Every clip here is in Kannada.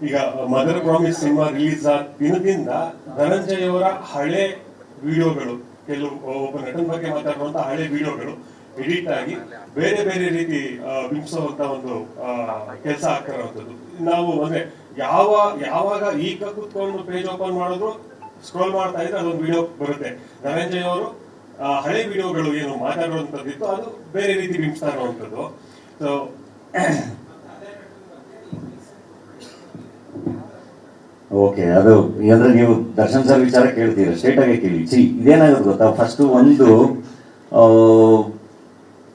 ಈಗ ಮದರ್ ಪ್ರಾಮಿಸ್ ಸಿನಿಮಾ ರಿಲೀಸ್ ಆದ ದಿನದಿಂದ ಧನಂಜಯ್ ಅವರ ಹಳೆ ವಿಡಿಯೋಗಳು, ಕೆಲವು ಒಬ್ಬ ನಟನ ಬಗ್ಗೆ ಮಾತಾಡುವಂತ ಹಳೆ ವಿಡಿಯೋಗಳು ಎಡಿಟ್ ಆಗಿ ಬೇರೆ ಬೇರೆ ರೀತಿ ಬಿಂಬಿಸುವಂತ ಒಂದು ಕೆಲಸ ಆಗ್ತಾ ಇರುವಂತದ್ದು. ನಾವು ಅಂದ್ರೆ ಯಾವಾಗ ಈಗ ಕೂತ್ಕೊಂಡು ಪೇಜ್ ಓಪನ್ ಮಾಡಿದ್ರು ಸ್ಕ್ರೋಲ್ ಮಾಡ್ತಾ ಇದ್ರೆ ಅದೊಂದು ವಿಡಿಯೋ ಬರುತ್ತೆ. ಧನಂಜಯ್ ಅವರು ಹಳೆ ವಿಡಿಯೋಗಳು ಏನು ಮಾತಾಡುವಂತದ್ದಿತ್ತು ಅದು ಬೇರೆ ರೀತಿ ಬಿಂಬಿಸ್ತಾ ಇರುವಂತದ್ದು. ಸೊ ಓಕೆ, ಅದು ಅಂದ್ರೆ ನೀವು ದರ್ಶನ್ ಸರ್ ವಿಚಾರ ಕೇಳ್ತೀರ, ಸ್ಟ್ರೇಟ್ ಆಗಿ ಕೇಳಿ. ಇದೇನಾಗುತ್ತೆ ಗೊತ್ತಾ, ಫಸ್ಟ್ ಒಂದು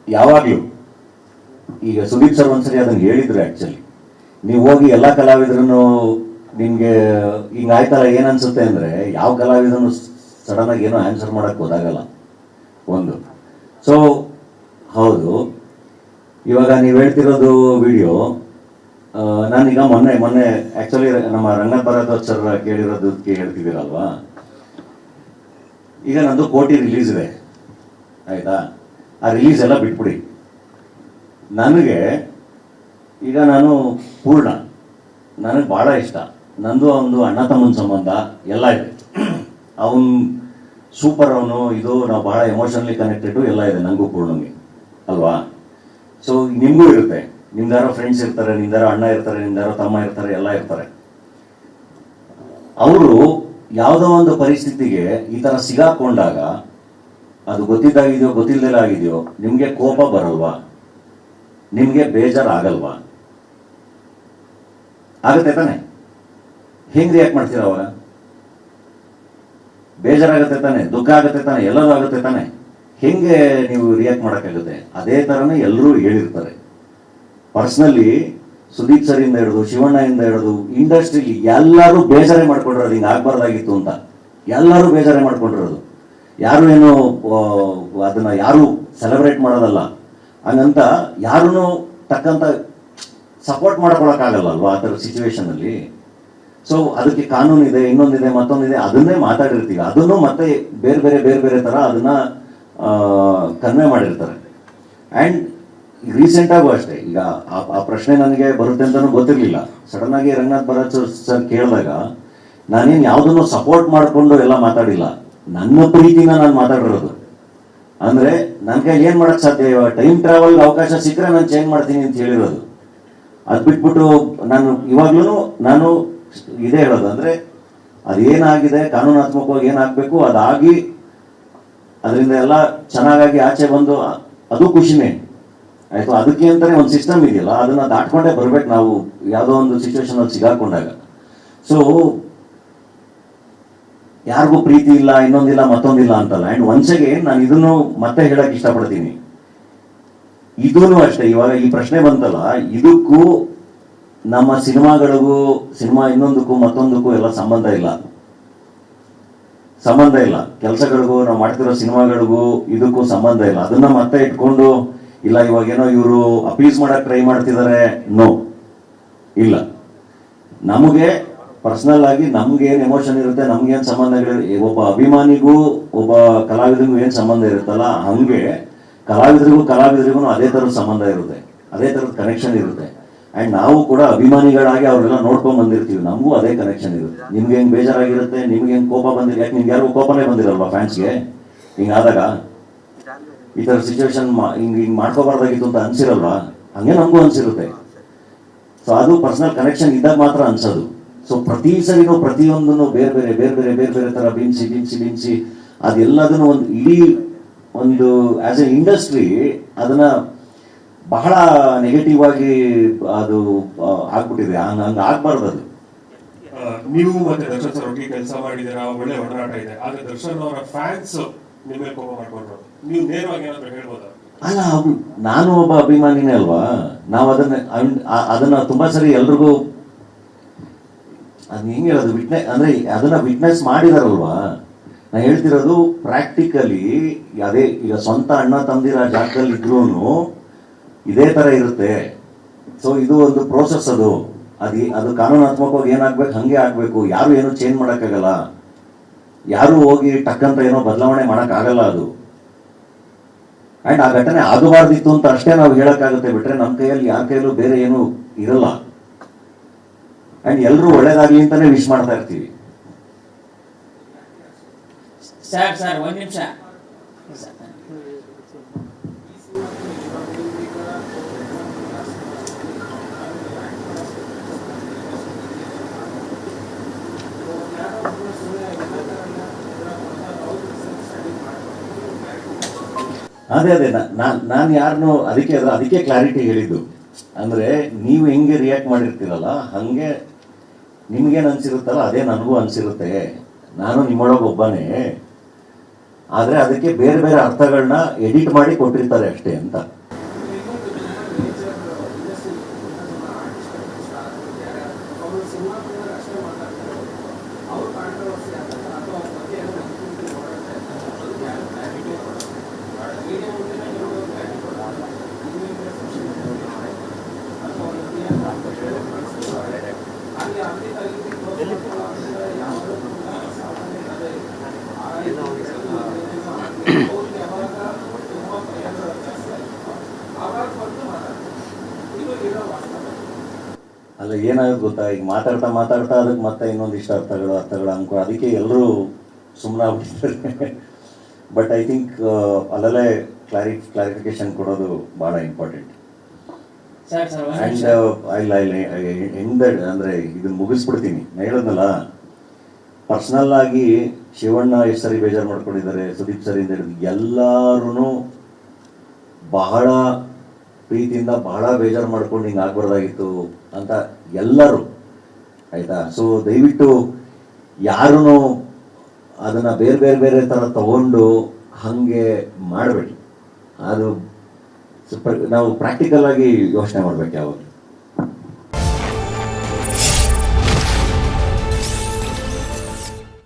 ಯಾವಾಗ್ಲೂ ಈಗ ಸುದೀಪ್ ಸರ್ ಒಂದ್ಸರಿ ಅದನ್ನ ಹೇಳಿದ್ರು. ಆಕ್ಚುಲಿ ನೀವು ಹೋಗಿ ಎಲ್ಲಾ ಕಲಾವಿದ್ರನ್ನು ನಿಮ್ಗೆ ಹಿಂಗ ಆಯ್ತಲ್ಲ ಏನ್ ಅನ್ಸುತ್ತೆ ಅಂದ್ರೆ, ಯಾವ ಕಲಾವಿದನು ಸಡನ್ ಆಗಿ ಏನೋ ಆನ್ಸರ್ ಮಾಡಕ್ ಹೋದಾಗಲ್ಲ ಒಂದು. ಸೊ ಹೌದು, ಇವಾಗ ನೀವು ಹೇಳ್ತಿರೋದು ವಿಡಿಯೋ ನಾನೀಗ ಮೊನ್ನೆ ಆಕ್ಚುಲಿ ನಮ್ಮ ರಂಗನಾಥ್ ಭರದ್ವಾಜ್ ಸರ್ ಕೇಳಿರೋದಕ್ಕೆ ಹೇಳ್ತಿದ್ದೀರಲ್ವಾ. ಈಗ ನಂದು ಕೋಟಿ ರಿಲೀಸ್ ಇದೆ ಆಯ್ತಾ, ಆ ರಿಲೀಸ್ ಎಲ್ಲ ಬಿಟ್ಬಿಡಿ. ನನಗೆ ಈಗ ನಾನು ಪೂರ್ಣ ನನಗೆ ಬಹಳ ಇಷ್ಟ. ನಂದು ಒಂದು ಅಣ್ಣ ತಮ್ಮನ ಸಂಬಂಧ ಎಲ್ಲ ಇದೆ. ಅವನು ಸೂಪರ್, ಅವನು ಇದು ನಾವು ಬಹಳ ಎಮೋಷನಲಿ ಕನೆಕ್ಟೆಡ್ ಎಲ್ಲ ಇದೆ ನನಗೂ ಪೂರ್ಣಂಗೆ ಅಲ್ವಾ. ಸೊ ನಿಮಗೂ ಇರುತ್ತೆ, ನಿಮ್ದಾರೋ ಫ್ರೆಂಡ್ಸ್ ಇರ್ತಾರೆ, ನಿಮ್ದಾರೋ ಅಣ್ಣ ಇರ್ತಾರೆ, ನಿಮ್ದಾರೋ ತಮ್ಮ ಇರ್ತಾರೆ, ಎಲ್ಲ ಇರ್ತಾರೆ. ಅವರು ಯಾವುದೋ ಒಂದು ಪರಿಸ್ಥಿತಿಗೆ ಈ ತರ ಸಿಗಾಕೊಂಡಾಗ, ಅದು ಗೊತ್ತಿದ್ದಾಗಿದೆಯೋ ಗೊತ್ತಿಲ್ಲದೆಲ್ಲ ಆಗಿದೆಯೋ, ನಿಮ್ಗೆ ಕೋಪ ಬರಲ್ವಾ? ನಿಮ್ಗೆ ಬೇಜಾರಾಗಲ್ವಾ? ಆಗತ್ತೆ ತಾನೆ? ಹೆಂಗ್ ರಿಯಾಕ್ಟ್ ಮಾಡ್ತೀರ ಅವಾಗ? ಬೇಜಾರಾಗತ್ತೆ ತಾನೆ, ದುಃಖ ಆಗತ್ತೆ ತಾನೆ, ಎಲ್ಲರೂ ಆಗುತ್ತೆ ತಾನೆ. ಹೆಂಗೆ ನೀವು ರಿಯಾಕ್ಟ್ ಮಾಡೋಕ್ಕಾಗುತ್ತೆ? ಅದೇ ತರನೇ ಎಲ್ಲರೂ ಹೇಳಿರ್ತಾರೆ. ಪರ್ಸನಲಿ ಸುದೀಪ್ ಸರ್ ಇಂದ ಹಿಡಿದು ಶಿವಣ್ಣ ಇಂದ ಹಿಡಿದು ಇಂಡಸ್ಟ್ರಿಲಿ ಎಲ್ಲರೂ ಬೇಜಾರೇ ಮಾಡ್ಕೊಂಡಿರೋದು, ಹಿಂಗೆ ಆಗ್ಬಾರ್ದಾಗಿತ್ತು ಅಂತ ಎಲ್ಲರೂ ಬೇಜಾರೇ ಮಾಡ್ಕೊಂಡಿರೋದು. ಯಾರು ಏನು ಅದನ್ನ ಯಾರು ಸೆಲೆಬ್ರೇಟ್ ಮಾಡೋದಲ್ಲ. ಹಂಗಂತ ಯಾರೂ ತಕ್ಕಂತ ಸಪೋರ್ಟ್ ಮಾಡ್ಕೊಳಕ್ಕಾಗಲ್ಲ ಅಲ್ವಾ ಆ ಥರ ಸಿಚುವೇಶನ್ ಅಲ್ಲಿ. ಸೊ ಅದಕ್ಕೆ ಕಾನೂನಿದೆ, ಇನ್ನೊಂದಿದೆ, ಮತ್ತೊಂದಿದೆ, ಅದನ್ನೇ ಮಾತಾಡಿರ್ತೀವಿ. ಅದನ್ನು ಮತ್ತೆ ಬೇರೆ ಬೇರೆ ಬೇರೆ ಬೇರೆ ತರ ಅದನ್ನ ಕನ್ವೆ ಮಾಡಿರ್ತಾರೆ. ಆ್ಯಂಡ್ ರೀಸೆಂಟ್ ಆಗು ಅಷ್ಟೇ, ಈಗ ಆ ಪ್ರಶ್ನೆ ನನಗೆ ಬರುತ್ತೆ ಅಂತಲೂ ಗೊತ್ತಿರಲಿಲ್ಲ. ಸಡನ್ ಆಗಿ ರಂಗನಾಥ್ ಭರತ್ ಸರ್ ಕೇಳಿದಾಗ ನಾನೇನು ಯಾವುದನ್ನು ಸಪೋರ್ಟ್ ಮಾಡಿಕೊಂಡು ಎಲ್ಲ ಮಾತಾಡಿಲ್ಲ, ನನ್ನ ಪ್ರೀತಿನ ನಾನು ಮಾತಾಡಿರೋದು. ಅಂದ್ರೆ ನನ್ನ ಕೈ ಏನ್ ಮಾಡಕ್ ಸಾಧ್ಯ? ಇವಾಗ ಟೈಮ್ ಟ್ರಾವೆಲ್ ಅವಕಾಶ ಸಿಕ್ಕರೆ ನಾನು ಚೇಂಜ್ ಮಾಡ್ತೀನಿ ಅಂತ ಹೇಳಿರೋದು. ಅದ್ ಬಿಟ್ಬಿಟ್ಟು ಇವಾಗ್ಲೂ ನಾನು ಇದೇ ಹೇಳೋದು, ಅಂದ್ರೆ ಅದೇನಾಗಿದೆ ಕಾನೂನಾತ್ಮಕವಾಗಿ ಏನಾಗಬೇಕು ಅದಾಗಿ ಅದರಿಂದ ಎಲ್ಲ ಚೆನ್ನಾಗಾಗಿ ಆಚೆ ಬಂದು ಅದು ಖುಷಿನೇ ಆಯ್ತು. ಅದಕ್ಕೆ ಅಂತಾನೆ ಒಂದು ಸಿಸ್ಟಮ್ ಇದೆಯಲ್ಲ, ಅದನ್ನ ದಾಟ್ಕೊಂಡೇ ಬರ್ಬೇಕು ನಾವು ಯಾವುದೋ ಒಂದು ಸಿಚುವೇಶನ್ ಅಲ್ಲಿ ಸಿಗಾಕೊಂಡಾಗ. ಸೊ ಯಾರಿಗೂ ಪ್ರೀತಿ ಇಲ್ಲ, ಇನ್ನೊಂದಿಲ್ಲ, ಮತ್ತೊಂದಿಲ್ಲ ಅಂತಲ್ಲ. ಅಂಡ್ ಒನ್ಸ್ ಅಗೇನ್ ನಾನು ಇದನ್ನು ಮತ್ತೆ ಹೇಳಕ್ ಇಷ್ಟಪಡ್ತೀನಿ, ಇದೂ ಅಷ್ಟೇ. ಇವಾಗ ಈ ಪ್ರಶ್ನೆ ಬಂತಲ್ಲ, ಇದಕ್ಕೂ ನಮ್ಮ ಸಿನಿಮಾಗಳಿಗೂ, ಸಿನಿಮಾ ಇನ್ನೊಂದಕ್ಕೂ ಮತ್ತೊಂದಕ್ಕೂ ಎಲ್ಲ ಸಂಬಂಧ ಇಲ್ಲ. ಕೆಲಸಗಳಿಗೂ ನಾವು ಮಾಡ್ತಿರೋ ಸಿನಿಮಾಗಳಿಗೂ ಇದಕ್ಕೂ ಸಂಬಂಧ ಇಲ್ಲ. ಅದನ್ನ ಮತ್ತೆ ಇಟ್ಕೊಂಡು ಇಲ್ಲ ಇವಾಗೇನೋ ಇವರು ಅಪೀಸ್ ಮಾಡಕ್ ಟ್ರೈ ಮಾಡ್ತಿದ್ದಾರೆ, ನೋ ಇಲ್ಲ. ನಮಗೆ ಪರ್ಸನಲ್ ಆಗಿ ನಮ್ಗೆ ಏನ್ ಎಮೋಷನ್ ಇರುತ್ತೆ, ನಮ್ಗೆ ಏನ್ ಸಂಬಂಧಗಳು, ಒಬ್ಬ ಅಭಿಮಾನಿಗೂ ಒಬ್ಬ ಕಲಾವಿದರಿಗೂ ಏನ್ ಸಂಬಂಧ ಇರುತ್ತಲ್ಲ, ಹಂಗೆ ಕಲಾವಿದರಿಗೂ ಅದೇ ತರದ ಸಂಬಂಧ ಇರುತ್ತೆ, ಅದೇ ತರದ ಕನೆಕ್ಷನ್ ಇರುತ್ತೆ. ಅಂಡ್ ನಾವು ಕೂಡ ಅಭಿಮಾನಿಗಳಾಗಿ ಅವ್ರೆಲ್ಲ ನೋಡ್ಕೊಂಡ್ ಬಂದಿರ್ತೀವಿ, ನಮಗೂ ಅದೇ ಕನೆಕ್ಷನ್ ಇರುತ್ತೆ. ನಿಮ್ಗೆ ಹೆಂಗ್ ಬೇಜಾರಾಗಿರುತ್ತೆ, ನಿಮ್ಗೆ ಹೆಂಗ್ ಕೋಪ ಬಂದಿರ, ಯಾಕೆ ನಿಮ್ಗೆ ಯಾರಿಗೂ ಕೋಪನೇ ಬಂದಿರಲ್ವಾ ಫ್ಯಾನ್ಸ್ಗೆ? ಹಿಂಗಾದಾಗ ಈ ತರ ಸಿಚುವೇಶನ್ ಹಿಂಗ್ ಮಾಡ್ಕೋಬಾರ್ದಾಗಿತ್ತು ಅಂತ ಅನ್ಸಿರಲ್ವಾ? ಹಂಗೆ ನಮಗೂ ಅನ್ಸಿರುತ್ತೆ. ಸೊ ಅದು ಪರ್ಸನಲ್ ಕನೆಕ್ಷನ್ ಇದ್ದಾಗ ಮಾತ್ರ ಅನ್ಸೋದು. ಸೊ ಪ್ರತಿ ಸರಿನೂ ಪ್ರತಿಯೊಂದನ್ನು ಬೇರೆ ಬೇರೆ ಬೇರೆ ಬೇರೆ ಬೇರೆ ಬೇರೆ ತರ ಬಿಂಬಿಸಿ ಅದೆಲ್ಲದನ್ನು ಒಂದು ಇಡೀ ಒಂದು ಆಸ್ ಎ ಇಂಡಸ್ಟ್ರಿ ಅದನ್ನ ಬಹಳ ನೆಗೆಟಿವ್ ಆಗಿ ಅದು ಆಗ್ಬಿಟ್ಟಿದೆ. ಹಂಗ ಆಗ್ಬಾರ್ದು ಅದು. ನೀವು ಮತ್ತೆ ದರ್ಶನ್ ಸರ್ ಒಟ್ಟಿಗೆ ಕೆಲಸ ಮಾಡಿದಿರ, ಒಳ್ಳೆ ಒಡನಾಟ ಇದೆ. ಆದ್ರೆ ದರ್ಶನ್ ಅವರ ಫ್ಯಾನ್ಸ್ ನಿಮ್ಮ ಮೇಲೆ ಕೋಪ ಮಾಡ್ಕೊಂಡ್ರು, ನೀವು ನೇರವಾಗಿ ಏನಾದ್ರು ಹೇಳ್ಬೋದಾ? ಅಲ್ಲ, ನಾನು ಒಬ್ಬ ಅಭಿಮಾನಿನೇ ಅಲ್ವಾ. ನಾವು ಅದನ್ನ ತುಂಬಾ ಸರಿ ಎಲ್ರಿಗೂ ಅದ್ ಹೆಂಗೆ ಹೇಳೋದು, ಅಂದ್ರೆ ಅದನ್ನ ವಿಟ್ನೆಸ್ ಮಾಡಿದಾರಲ್ವಾ. ನಾ ಹೇಳ್ತಿರೋದು ಪ್ರಾಕ್ಟಿಕಲಿ ಅದೇ. ಈಗ ಸ್ವಂತ ಅಣ್ಣ ತಮ್ಮದಿರ ಜಾಗದಲ್ಲಿ ಇದ್ರೂ ಇದೇ ತರ ಇರುತ್ತೆ. ಸೊ ಇದು ಒಂದು ಪ್ರೋಸೆಸ್. ಅದು ಕಾನೂನಾತ್ಮಕವಾಗಿ ಏನಾಗ್ಬೇಕು ಹಂಗೆ ಆಗ್ಬೇಕು. ಯಾರು ಏನು ಚೇಂಜ್ ಮಾಡಕ್ಕಾಗಲ್ಲ, ಯಾರು ಹೋಗಿ ಟಕ್ಕಂತ ಏನೋ ಬದಲಾವಣೆ ಮಾಡಕ್ ಆಗಲ್ಲ ಅದು. ಅಂಡ್ ಆ ಘಟನೆ ಆಗಬಾರ್ದಿತ್ತು ಅಂತ ಅಷ್ಟೇ ನಾವು ಹೇಳಕ್ಕಾಗುತ್ತೆ, ಬಿಟ್ರೆ ನಮ್ಮ ಕೈಯಲ್ಲಿ ಯಾರ ಕೈಯಲ್ಲೂ ಬೇರೆ ಏನು ಇರಲ್ಲ. ಅಂಡ್ ಎಲ್ಲರೂ ಒಳ್ಳೇದಾಗ್ಲಿ ಅಂತಾನೆ ವಿಶ್ ಮಾಡ್ತಾ ಇರ್ತೀವಿ. ಸರ್ ಒಂದು ನಿಮಿಷ. ಅದೇ ನಾನು ಯಾರನ್ನು ಅದಕ್ಕೆ ಕ್ಲಾರಿಟಿ ಹೇಳಿದ್ದು. ಅಂದ್ರೆ ನೀವು ಹೆಂಗೆ ರಿಯಾಕ್ಟ್ ಮಾಡಿರ್ತೀರಲ್ಲ ಹಂಗೆ ನಿಮ್ಗೇನು ಅನ್ಸಿರುತ್ತಲ್ಲ ಅದೇ ನನಗೂ ಅನ್ಸಿರುತ್ತೆ. ನಾನು ನಿಮ್ಮೊಳಗೆ ಒಬ್ಬನೇ, ಆದ್ರೆ ಅದಕ್ಕೆ ಬೇರೆ ಬೇರೆ ಅರ್ಥಗಳನ್ನ ಎಡಿಟ್ ಮಾಡಿ ಕೊಟ್ಟಿರ್ತಾರೆ ಅಷ್ಟೇ ಅಂತ. ಅಲ್ಲ ಏನಾಗುತ್ತೆ ಗೊತ್ತಾ, ಈಗ ಮಾತಾಡ್ತಾ ಅದಕ್ಕೆ ಮತ್ತೆ ಇನ್ನೊಂದಿಷ್ಟು ಅರ್ಥಗಳು ಅನ್ಕೋ, ಅದಕ್ಕೆ ಎಲ್ಲರೂ ಸುಮ್ಮನಾಗ್ಬಿಟ್ಟಿದ್ದಾರೆ. ಬಟ್ ಐ ಥಿಂಕ್ ಅಲ್ಲಲ್ಲೇ ಕ್ಲಾರಿಫಿಕೇಶನ್ ಕೊಡೋದು ಭಾಳ ಇಂಪಾರ್ಟೆಂಟ್. ಅಂಡ್ ಅಂದ್ರೆ ಇದನ್ನ ಮುಗಿಸ್ಬಿಡ್ತೀನಿ. ನಾ ಹೇಳೋದ್ನಲ್ಲ, ಪರ್ಸನಲ್ ಆಗಿ ಶಿವಣ್ಣ ಎಷ್ಟು ಸರಿ ಬೇಜಾರು ಮಾಡ್ಕೊಂಡಿದ್ದಾರೆ, ಸುದೀಪ್ ಸರಿಂದ ಹಿಡಿದು ಎಲ್ಲರೂ ಬಹಳ ಪ್ರೀತಿಯಿಂದ ಬಹಳ ಬೇಜಾರು ಮಾಡ್ಕೊಂಡು ಹಿಂಗೆ ಆಗ್ಬಾರ್ದಾಗಿತ್ತು ಅಂತ ಎಲ್ಲರೂ, ಆಯ್ತಾ. ಸೊ ದಯವಿಟ್ಟು ಯಾರೂ ಅದನ್ನ ಬೇರೆ ಥರ ತಗೊಂಡು ಹಾಗೆ ಮಾಡಬೇಡಿ. ಅದು ಸ್ವಲ್ಪ ನಾವು ಪ್ರಾಕ್ಟಿಕಲ್ ಆಗಿ ಯೋಚನೆ ಮಾಡ್ಬೇಕು ಯಾವಾಗ.